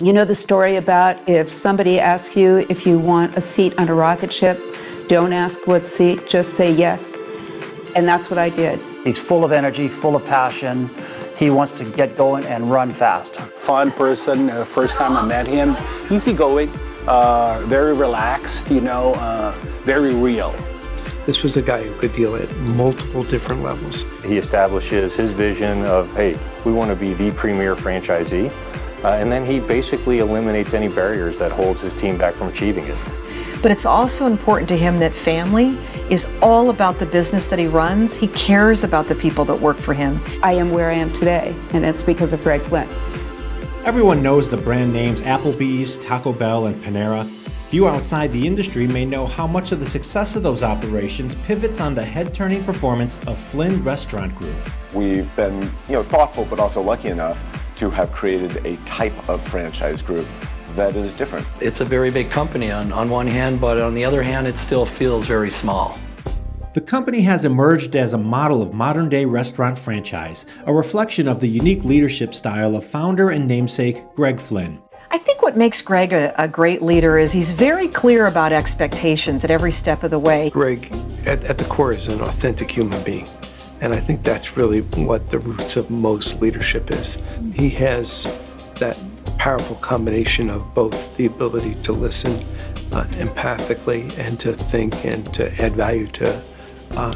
You know the story about if somebody asks you if you want a seat on a rocket ship, don't ask what seat, just say yes. And that's what I did. He's full of energy, full of passion. He wants to get going and run fast. Fun person, first time I met him, easygoing, very relaxed, very real. This was a guy who could deal at multiple different levels. He establishes his vision of, hey, we want to be the premier franchisee. And then he basically eliminates any barriers that holds his team back from achieving it. But it's also important to him that family is all about the business that he runs. He cares about the people that work for him. I am where I am today, and it's because of Greg Flynn. Everyone knows the brand names Applebee's, Taco Bell, and Panera. Few outside the industry may know how much of the success of those operations pivots on the head-turning performance of Flynn Restaurant Group. We've been, thoughtful but also lucky enough to have created a type of franchise group that is different. It's a very big company on one hand, but on the other hand, it still feels very small. The company has emerged as a model of modern-day restaurant franchise, a reflection of the unique leadership style of founder and namesake Greg Flynn. I think what makes Greg a great leader is he's very clear about expectations at every step of the way. Greg, at the core, is an authentic human being. And I think that's really what the roots of most leadership is. He has that powerful combination of both the ability to listen empathically and to think and to add value to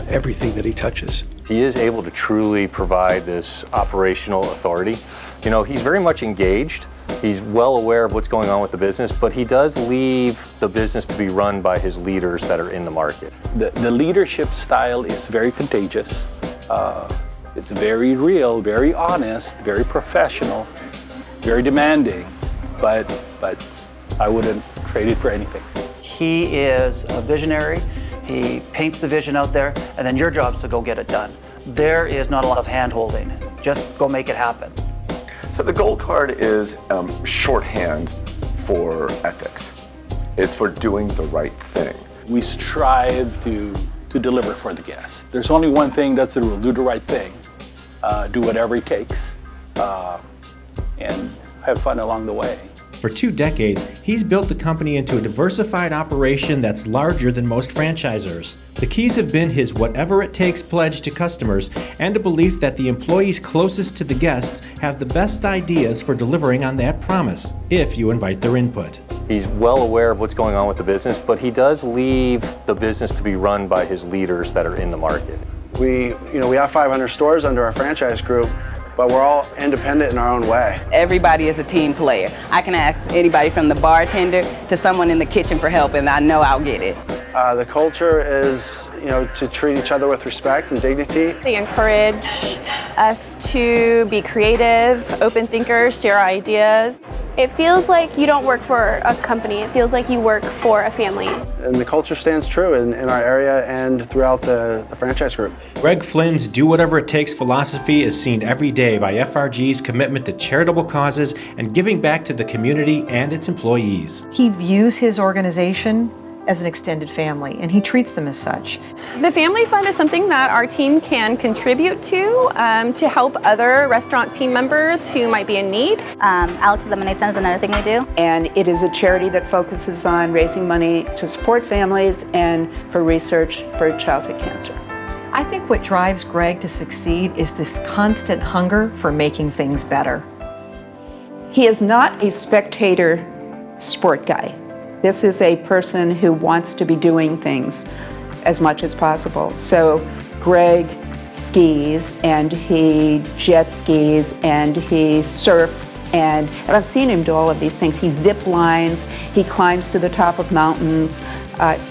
everything that he touches. He is able to truly provide this operational authority. He's very much engaged. He's well aware of what's going on with the business, but he does leave the business to be run by his leaders that are in the market. The leadership style is very contagious. It's very real, very honest, very professional, very demanding, but I wouldn't trade it for anything. He is a visionary. He paints the vision out there, and then your job is to go get it done. There is not a lot of hand-holding. Just go make it happen. So the gold card is shorthand for ethics. It's for doing the right thing. We strive to deliver for the guests. There's only one thing, that's the rule: do the right thing, do whatever it takes, and have fun along the way. For 2 decades, he's built the company into a diversified operation that's larger than most franchisors. The keys have been his whatever it takes pledge to customers and a belief that the employees closest to the guests have the best ideas for delivering on that promise, if you invite their input. He's well aware of what's going on with the business, but he does leave the business to be run by his leaders that are in the market. We have 500 stores under our franchise group, but we're all independent in our own way. Everybody is a team player. I can ask anybody from the bartender to someone in the kitchen for help, and I know I'll get it. The culture is, to treat each other with respect and dignity. They encourage us to be creative, open thinkers, share ideas. It feels like you don't work for a company. It feels like you work for a family. And the culture stands true in our area and throughout the franchise group. Greg Flynn's do whatever it takes philosophy is seen every day by FRG's commitment to charitable causes and giving back to the community and its employees. He views his organization as an extended family, and he treats them as such. The Family Fund is something that our team can contribute to help other restaurant team members who might be in need. Alex's Lemonade Stand is another thing we do. And it is a charity that focuses on raising money to support families and for research for childhood cancer. I think what drives Greg to succeed is this constant hunger for making things better. He is not a spectator sport guy. This is a person who wants to be doing things as much as possible. So Greg skis and he jet skis and he surfs and I've seen him do all of these things. He zip lines, he climbs to the top of mountains.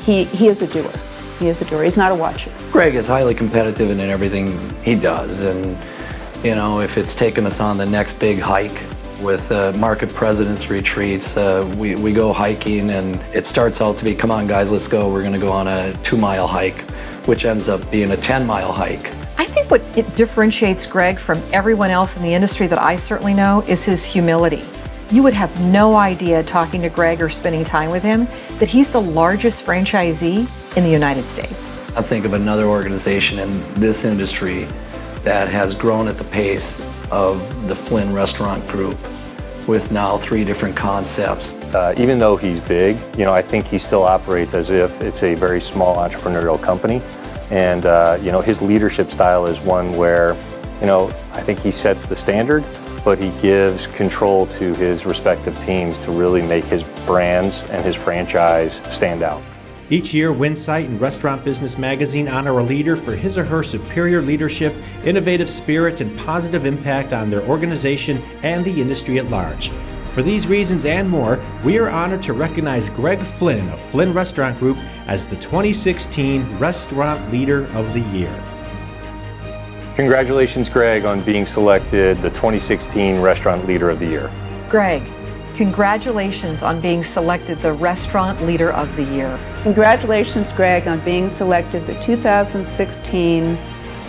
He is a doer. He is a doer. He's not a watcher. Greg is highly competitive in everything he does, and if it's taking us on the next big hike with market presidents retreats, we go hiking, and it starts out to be, come on guys, let's go. We're gonna go on a 2-mile hike, which ends up being a 10-mile hike. I think what it differentiates Greg from everyone else in the industry that I certainly know is his humility. You would have no idea talking to Greg or spending time with him that he's the largest franchisee in the United States. I think of another organization in this industry that has grown at the pace of the Flynn Restaurant Group, with now 3 different concepts. Even though he's big, I think he still operates as if it's a very small entrepreneurial company. And, his leadership style is one where, I think he sets the standard, but he gives control to his respective teams to really make his brands and his franchise stand out. Each year, Winsight and Restaurant Business Magazine honor a leader for his or her superior leadership, innovative spirit, and positive impact on their organization and the industry at large. For these reasons and more, we are honored to recognize Greg Flynn of Flynn Restaurant Group as the 2016 Restaurant Leader of the Year. Congratulations, Greg, on being selected the 2016 Restaurant Leader of the Year. Greg, congratulations on being selected the Restaurant Leader of the Year. Congratulations, Greg, on being selected the 2016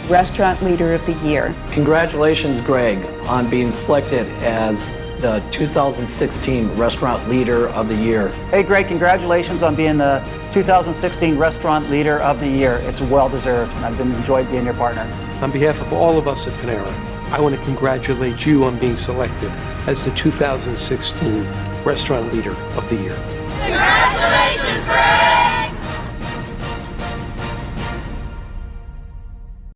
Restaurant Leader of the Year. Congratulations, Greg, on being selected as the 2016 Restaurant Leader of the Year. Hey Greg, congratulations on being the 2016 Restaurant Leader of the Year. It's well deserved, and I've enjoyed being your partner. On behalf of all of us at Panera, I want to congratulate you on being selected as the 2016 Restaurant Leader of the Year.